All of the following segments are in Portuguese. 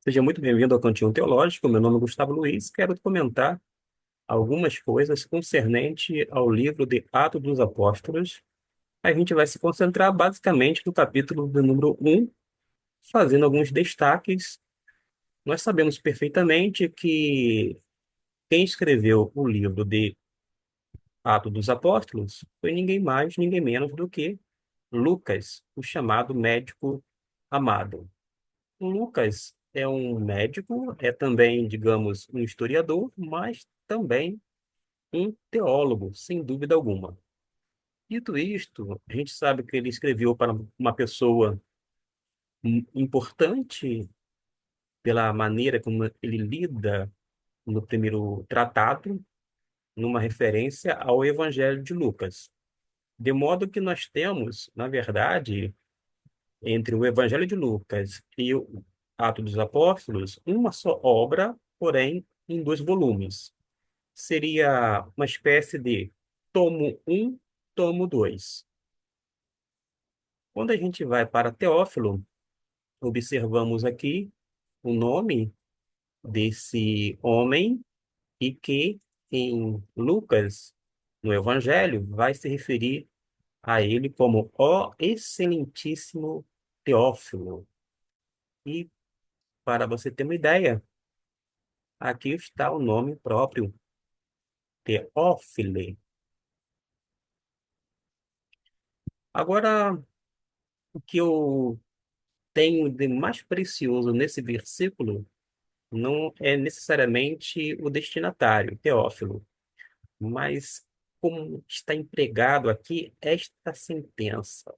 Seja muito bem-vindo ao Cantinho Teológico. Meu nome é Gustavo Luiz. Quero comentar algumas coisas concernente ao livro de Atos dos Apóstolos. A gente vai se concentrar basicamente no capítulo do número 1, fazendo alguns destaques. Nós sabemos perfeitamente que quem escreveu o livro de Atos dos Apóstolos foi ninguém mais, ninguém menos do que Lucas, o chamado médico amado. O Lucas é um médico, é também, digamos, um historiador, mas também um teólogo, sem dúvida alguma. Dito isto, a gente sabe que ele escreveu para uma pessoa importante pela maneira como ele lida no primeiro tratado, numa referência ao Evangelho de Lucas. De modo que nós temos, na verdade, entre o Evangelho de Lucas e o Atos dos Apóstolos, uma só obra, porém em dois volumes. Seria uma espécie de tomo um, tomo 2. Quando a gente vai para Teófilo, observamos aqui o nome desse homem e que em Lucas, no Evangelho, vai se referir a ele como ó excelentíssimo Teófilo. E para você ter uma ideia, aqui está o nome próprio, Teófile. Agora, o que eu tenho de mais precioso nesse versículo não é necessariamente o destinatário, Teófilo, mas como está empregado aqui esta sentença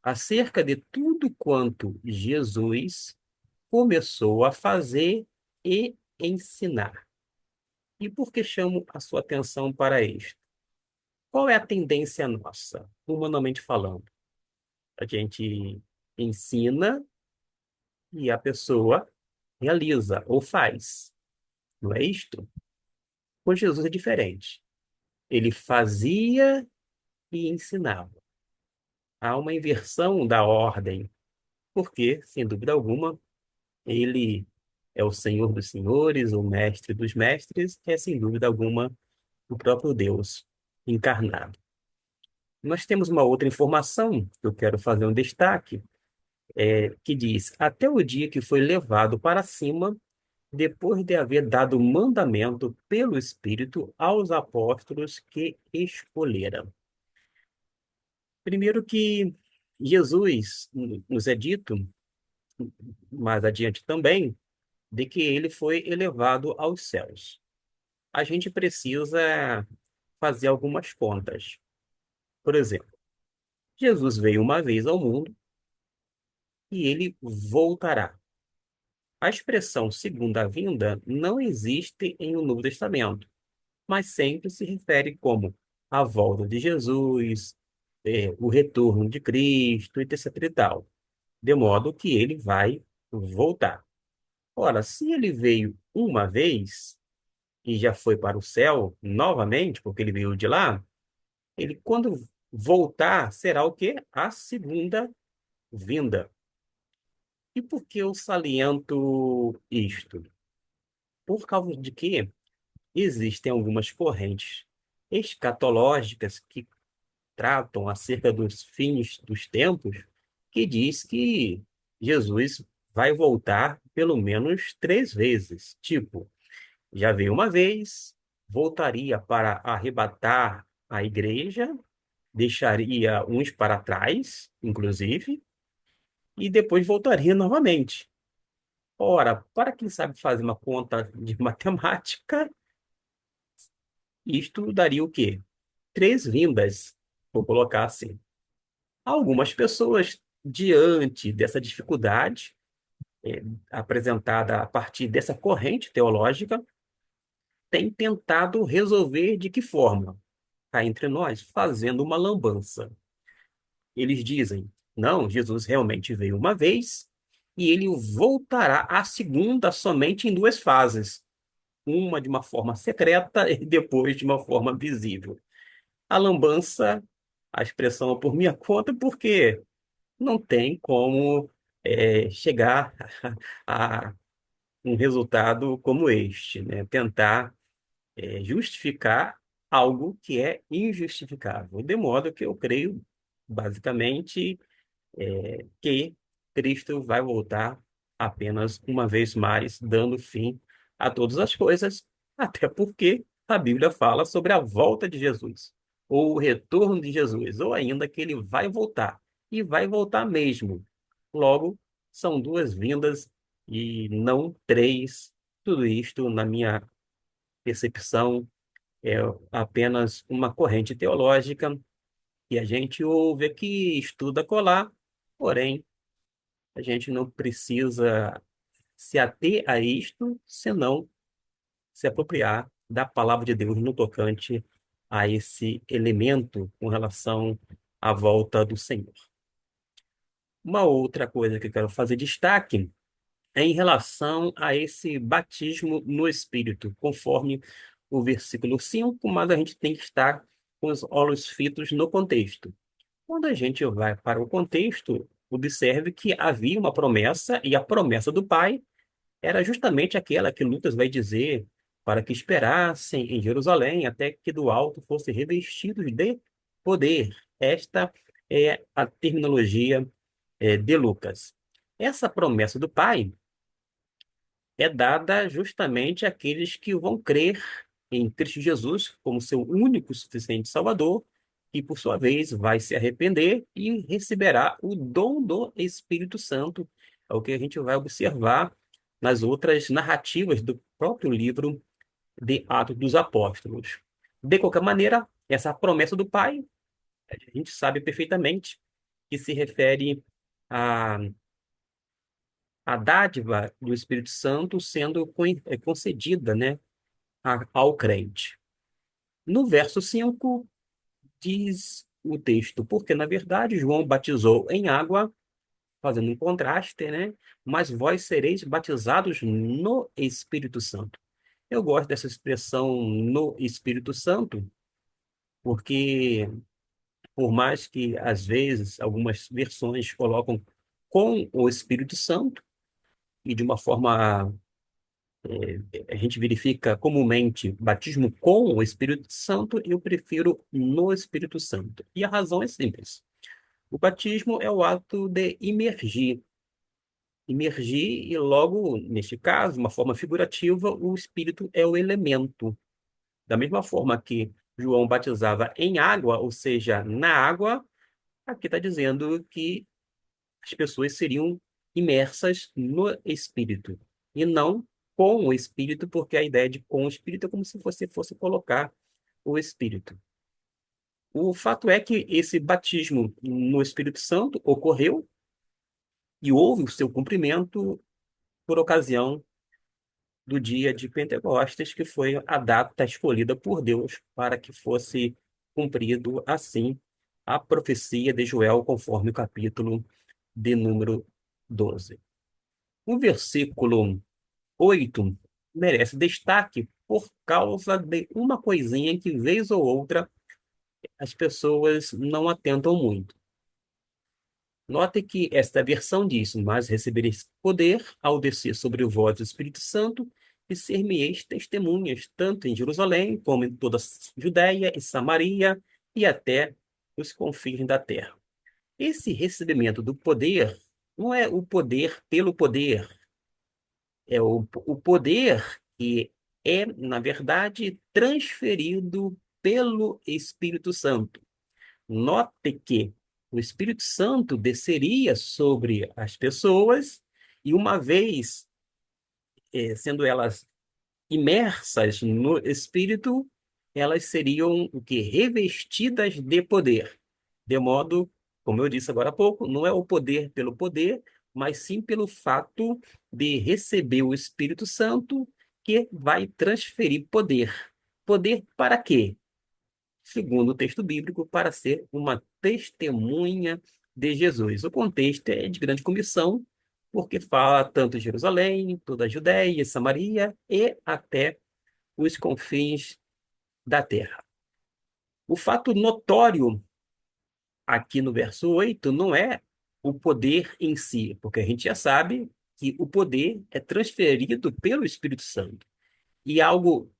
acerca de tudo quanto Jesus começou a fazer e ensinar. E por que chamo a sua atenção para isto? Qual é a tendência nossa, humanamente falando? A gente ensina e a pessoa realiza ou faz, não é isto? Com Jesus é diferente. Ele fazia e ensinava. Há uma inversão da ordem, porque, sem dúvida alguma, ele é o Senhor dos senhores, o Mestre dos mestres, é, sem dúvida alguma, o próprio Deus encarnado. Nós temos uma outra informação que eu quero fazer um destaque, que diz: até o dia que foi levado para cima, depois de haver dado mandamento pelo Espírito aos apóstolos que escolheram. Primeiro que Jesus nos é dito, mais adiante também, de que ele foi elevado aos céus. A gente precisa fazer algumas contas. Por exemplo, Jesus veio uma vez ao mundo e ele voltará. A expressão segunda vinda não existe em o Novo Testamento, mas sempre se refere como a volta de Jesus, o retorno de Cristo, etc. e tal, de modo que ele vai voltar. Ora, se ele veio uma vez e já foi para o céu novamente, porque ele veio de lá, ele quando voltar será o quê? A segunda vinda. E por que eu saliento isto? Por causa de que existem algumas correntes escatológicas que tratam acerca dos fins dos tempos, que diz que Jesus vai voltar pelo menos 3 vezes. Tipo, já veio uma vez, voltaria para arrebatar a igreja, deixaria uns para trás, inclusive, e depois voltaria novamente. Ora, para quem sabe fazer uma conta de matemática, isto daria o quê? 3 vindas, vou colocar assim. Algumas pessoas, diante dessa dificuldade, apresentada a partir dessa corrente teológica, têm tentado resolver de que forma? Cá entre nós, fazendo uma lambança. Eles dizem, não, Jesus realmente veio uma vez e ele voltará a segunda somente em 2 fases. Uma de uma forma secreta e depois de uma forma visível. A lambança, a expressão é por minha conta, porque não tem como chegar um resultado como este, né? Tentar justificar algo que é injustificável. De modo que eu creio, basicamente, que Cristo vai voltar apenas uma vez mais, dando fim a todas as coisas, até porque a Bíblia fala sobre a volta de Jesus, ou o retorno de Jesus, ou ainda que ele vai voltar, e vai voltar mesmo. Logo, são duas vindas e não três. Tudo isto, na minha percepção, é apenas uma corrente teológica que a gente ouve aqui, estuda colar, porém, a gente não precisa se ater a isto, senão se apropriar da palavra de Deus no tocante a esse elemento com relação à volta do Senhor. Uma outra coisa que eu quero fazer destaque é em relação a esse batismo no Espírito, conforme o versículo 5, mas a gente tem que estar com os olhos fitos no contexto. Quando a gente vai para o contexto, observe que havia uma promessa, e a promessa do Pai era justamente aquela que Lucas vai dizer para que esperassem em Jerusalém até que do alto fossem revestidos de poder. Esta é a terminologia de Lucas. Essa promessa do Pai é dada justamente àqueles que vão crer em Cristo Jesus como seu único e suficiente Salvador, e por sua vez vai se arrepender e receberá o dom do Espírito Santo. É o que a gente vai observar nas outras narrativas do próprio livro de Atos dos Apóstolos. De qualquer maneira, essa promessa do Pai, a gente sabe perfeitamente que se refere a a dádiva do Espírito Santo sendo concedida, né, ao crente. No verso 5 diz o texto, porque na verdade João batizou em água, fazendo um contraste, né? Mas vós sereis batizados no Espírito Santo. Eu gosto dessa expressão no Espírito Santo, porque por mais que às vezes algumas versões colocam com o Espírito Santo, e de uma forma a gente verifica comumente batismo com o Espírito Santo, eu prefiro no Espírito Santo. E a razão é simples. O batismo é o ato de imergir. Imergir, e logo, neste caso, uma forma figurativa, o Espírito é o elemento. Da mesma forma que João batizava em água, ou seja, na água, aqui está dizendo que as pessoas seriam imersas no Espírito e não com o Espírito, porque a ideia de com o Espírito é como se você fosse colocar o Espírito. O fato é que esse batismo no Espírito Santo ocorreu e houve o seu cumprimento por ocasião do dia de Pentecostes, que foi a data escolhida por Deus para que fosse cumprido assim a profecia de Joel, conforme o capítulo de número 12. O versículo 8 merece destaque por causa de uma coisinha que, vez ou outra, as pessoas não atentam muito. Note que esta versão diz: mas recebereis poder ao descer sobre vós o Espírito Santo, e ser-me-eis testemunhas, tanto em Jerusalém, como em toda a Judéia e Samaria, e até os confins da terra. Esse recebimento do poder não é o poder pelo poder, é o poder que é, na verdade, transferido pelo Espírito Santo. Note que o Espírito Santo desceria sobre as pessoas e, uma vez sendo elas imersas no Espírito, elas seriam o que? Revestidas de poder. De modo, como eu disse agora há pouco, não é o poder pelo poder, mas sim pelo fato de receber o Espírito Santo, que vai transferir poder. Poder para quê? Segundo o texto bíblico, para ser uma testemunha de Jesus. O contexto é de grande comissão, porque fala tanto de Jerusalém, toda a Judéia, Samaria e até os confins da terra. O fato notório aqui no verso 8 não é o poder em si, porque a gente já sabe, que o poder é transferido pelo Espírito Santo. E algo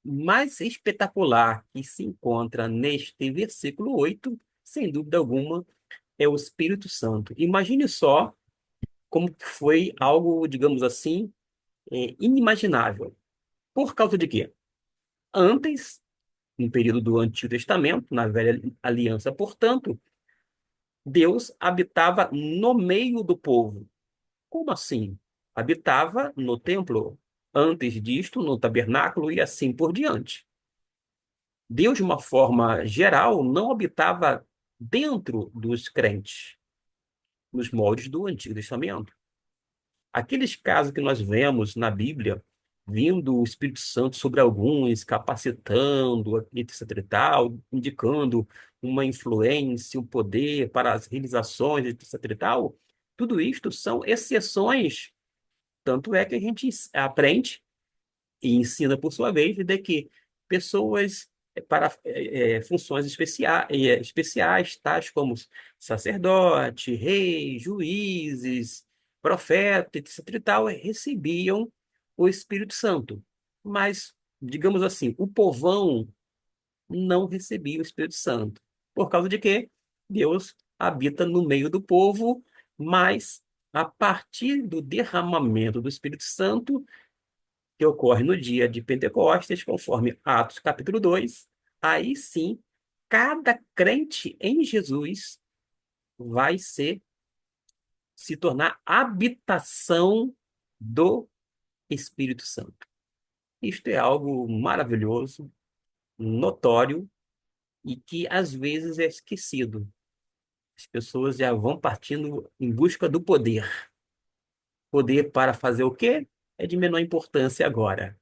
mais espetacular que se encontra neste versículo 8, sem dúvida alguma, é o Espírito Santo. Imagine só como que foi algo, digamos assim, inimaginável. Por causa de quê? Antes, no período do Antigo Testamento, na Velha Aliança, portanto, Deus habitava no meio do povo. Como assim? Habitava no templo. Antes disto, no tabernáculo e assim por diante. Deus, de uma forma geral, não habitava dentro dos crentes, nos moldes do Antigo Testamento. Aqueles casos que nós vemos na Bíblia, vindo o Espírito Santo sobre alguns, capacitando, etc. e tal, indicando uma influência, um poder para as realizações, etc. e tal, tudo isto são exceções. Tanto é que a gente aprende e ensina, por sua vez, de que pessoas para funções especiais, tais como sacerdote, rei, juízes, profeta, etc. e tal, recebiam o Espírito Santo. Mas, digamos assim, o povão não recebia o Espírito Santo. Por causa de quê? Deus habita no meio do povo, mas a partir do derramamento do Espírito Santo, que ocorre no dia de Pentecostes, conforme Atos capítulo 2, aí sim, cada crente em Jesus vai se tornar habitação do Espírito Santo. Isto é algo maravilhoso, notório e que às vezes é esquecido. As pessoas já vão partindo em busca do poder. Poder para fazer o quê? É de menor importância agora.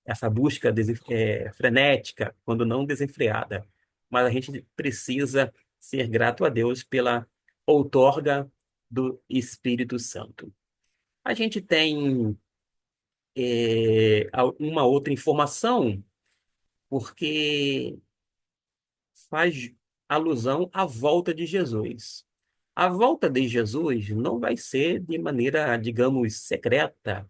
Essa busca frenética, quando não desenfreada. Mas a gente precisa ser grato a Deus pela outorga do Espírito Santo. A gente tem uma outra informação, porque faz alusão à volta de Jesus. A volta de Jesus não vai ser de maneira, digamos, secreta,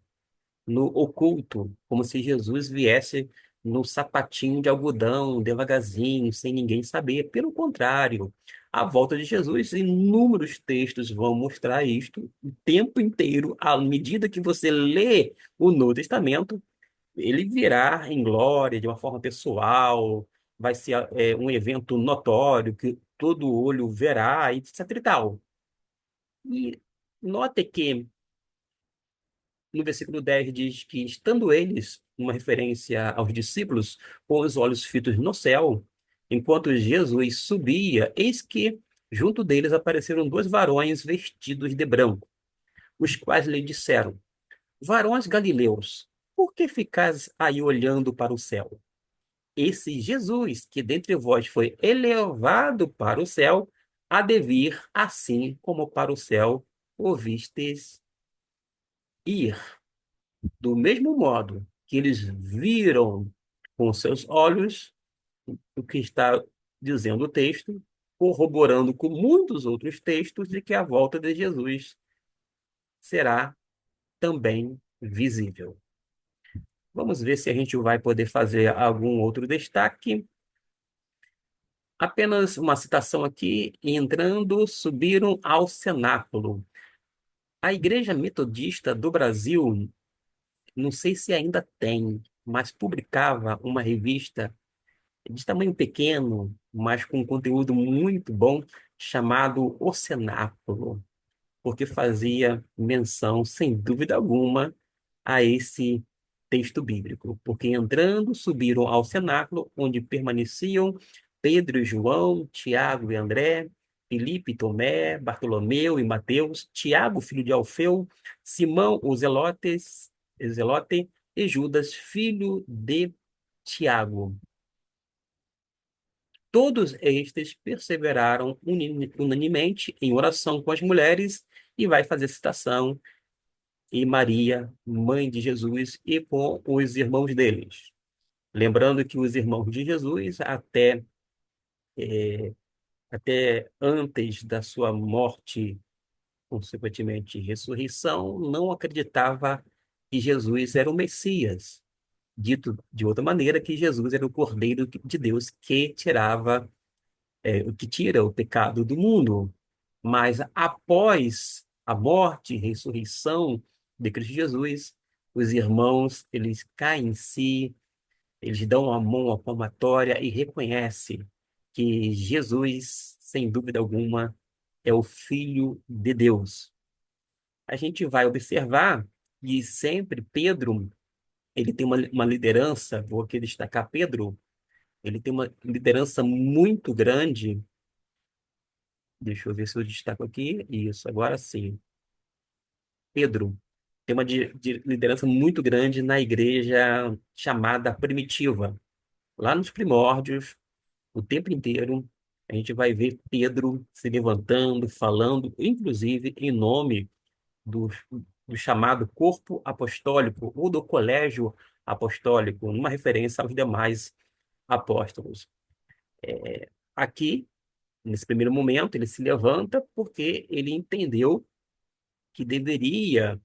no oculto, como se Jesus viesse no sapatinho de algodão, devagarzinho, sem ninguém saber. Pelo contrário, a volta de Jesus, inúmeros textos vão mostrar isto o tempo inteiro, à medida que você lê o Novo Testamento, ele virá em glória, de uma forma pessoal, vai ser um evento notório, que todo olho verá, e etc e tal. E note que no versículo 10 diz que, estando eles, uma referência aos discípulos, com os olhos fitos no céu, enquanto Jesus subia, eis que, junto deles, apareceram dois varões vestidos de branco, os quais lhe disseram: Varões galileus, por que ficais aí olhando para o céu? Esse Jesus, que dentre vós foi elevado para o céu, há de vir assim como para o céu o vistes ir. Do mesmo modo que eles viram com seus olhos o que está dizendo o texto, corroborando com muitos outros textos de que a volta de Jesus será também visível. Vamos ver se a gente vai poder fazer algum outro destaque. Apenas uma citação aqui: entrando, subiram ao cenáculo. A Igreja Metodista do Brasil, não sei se ainda tem, mas publicava uma revista de tamanho pequeno, mas com conteúdo muito bom, chamado O Cenáculo, porque fazia menção, sem dúvida alguma, a esse texto bíblico. Porque entrando, subiram ao cenáculo, onde permaneciam Pedro e João, Tiago e André, Filipe e Tomé, Bartolomeu e Mateus, Tiago, filho de Alfeu, Simão, Zelote, e Judas, filho de Tiago. Todos estes perseveraram unanimemente em oração com as mulheres, e vai fazer citação, e Maria, mãe de Jesus, e com os irmãos deles. Lembrando que os irmãos de Jesus, até antes da sua morte consequentemente ressurreição, não acreditava que Jesus era o Messias. Dito de outra maneira, que Jesus era o Cordeiro de Deus que tirava, o que tira o pecado do mundo. Mas após a morte e ressurreição de Cristo Jesus, os irmãos, eles caem em si, eles dão a mão à palmatória e reconhecem que Jesus, sem dúvida alguma, é o Filho de Deus. A gente vai observar que sempre Pedro, ele tem uma liderança, vou aqui destacar Pedro, ele tem uma liderança muito grande. Deixa eu ver se eu destaco aqui. Isso, agora sim. Pedro tem uma de liderança muito grande na igreja chamada primitiva. Lá nos primórdios, o tempo inteiro, a gente vai ver Pedro se levantando, falando, inclusive em nome do, do chamado corpo apostólico ou do colégio apostólico, numa referência aos demais apóstolos. Aqui, nesse primeiro momento, ele se levanta porque ele entendeu que deveria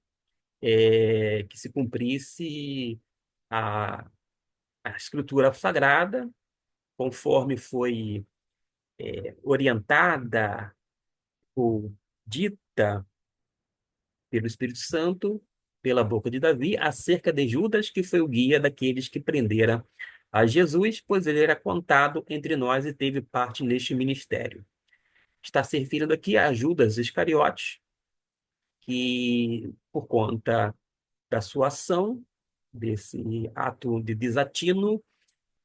que se cumprisse a, a escritura sagrada, conforme foi orientada ou dita pelo Espírito Santo, pela boca de Davi, acerca de Judas, que foi o guia daqueles que prenderam a Jesus, pois ele era contado entre nós e teve parte neste ministério. Está se referindo aqui a Judas Iscariotes, que, por conta da sua ação, desse ato de desatino,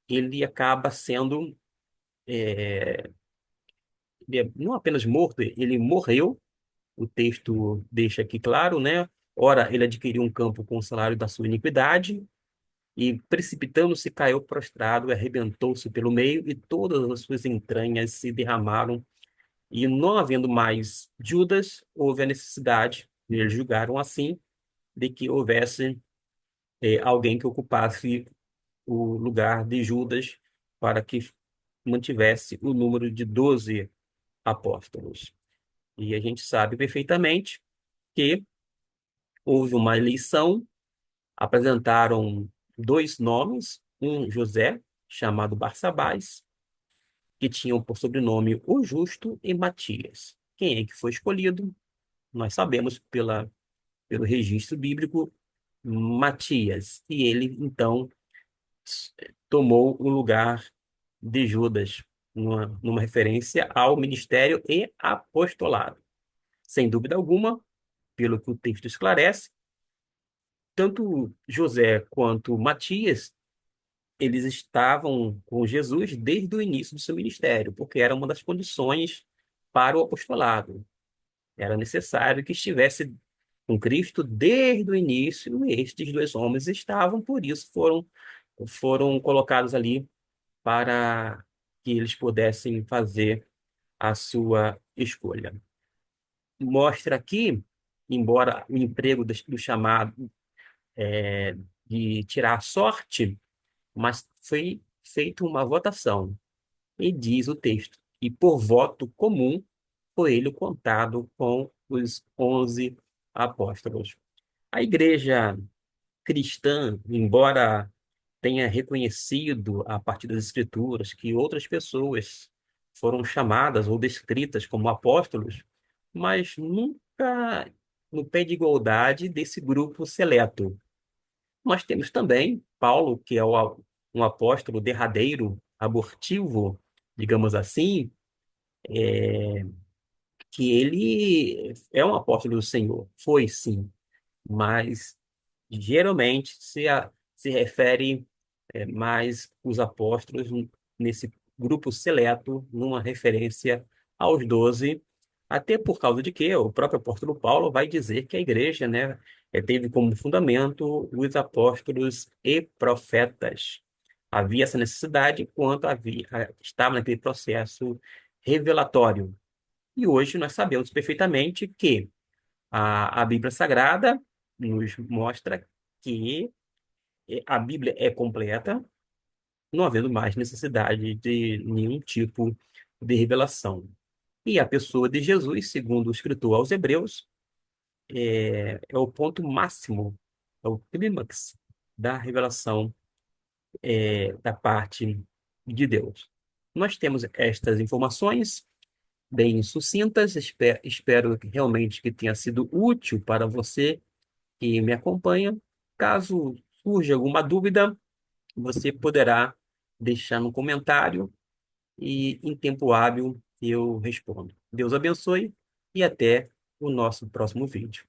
ele acaba sendo, ele não apenas morto, ele morreu. O texto deixa aqui claro, né? Ora, ele adquiriu um campo com o salário da sua iniquidade, e precipitando-se, caiu prostrado, e arrebentou-se pelo meio, e todas as suas entranhas se derramaram. E não havendo mais Judas, houve a necessidade, e eles julgaram assim, de que houvesse alguém que ocupasse o lugar de Judas, para que mantivesse o número de 12 apóstolos. E a gente sabe perfeitamente que houve uma eleição, apresentaram dois nomes, um José, chamado Barsabás, que tinham por sobrenome o Justo, e Matias. Quem é que foi escolhido? Nós sabemos pelo registro bíblico, Matias. E ele, então, tomou o lugar de Judas, numa referência ao ministério e apostolado. Sem dúvida alguma, pelo que o texto esclarece, tanto José quanto Matias, eles estavam com Jesus desde o início do seu ministério, porque era uma das condições para o apostolado. Era necessário que estivesse com Cristo desde o início, e estes dois homens estavam, por isso foram colocados ali para que eles pudessem fazer a sua escolha. Mostra aqui, embora o emprego do chamado de tirar a sorte, mas foi feita uma votação. E diz o texto, e por voto comum foi ele contado com os 11 apóstolos. A igreja cristã, embora tenha reconhecido a partir das escrituras que outras pessoas foram chamadas ou descritas como apóstolos, mas nunca no pé de igualdade desse grupo seleto. Nós temos também Paulo, que é um apóstolo derradeiro, abortivo, digamos assim, que ele é um apóstolo do Senhor. Foi sim, mas geralmente se refere mais os apóstolos nesse grupo seleto, numa referência aos 12, até por causa de que o próprio apóstolo Paulo vai dizer que a igreja, né, teve como fundamento os apóstolos e profetas. Havia essa necessidade quanto estava naquele processo revelatório. E hoje nós sabemos perfeitamente que a Bíblia Sagrada nos mostra que a Bíblia é completa, não havendo mais necessidade de nenhum tipo de revelação. E a pessoa de Jesus, segundo o escritor aos Hebreus, é o ponto máximo, é o clímax da revelação da parte de Deus. Nós temos estas informações bem sucintas, espero que realmente que tenha sido útil para você que me acompanha. Caso surja alguma dúvida, você poderá deixar no comentário e em tempo hábil eu respondo. Deus abençoe e até o nosso próximo vídeo.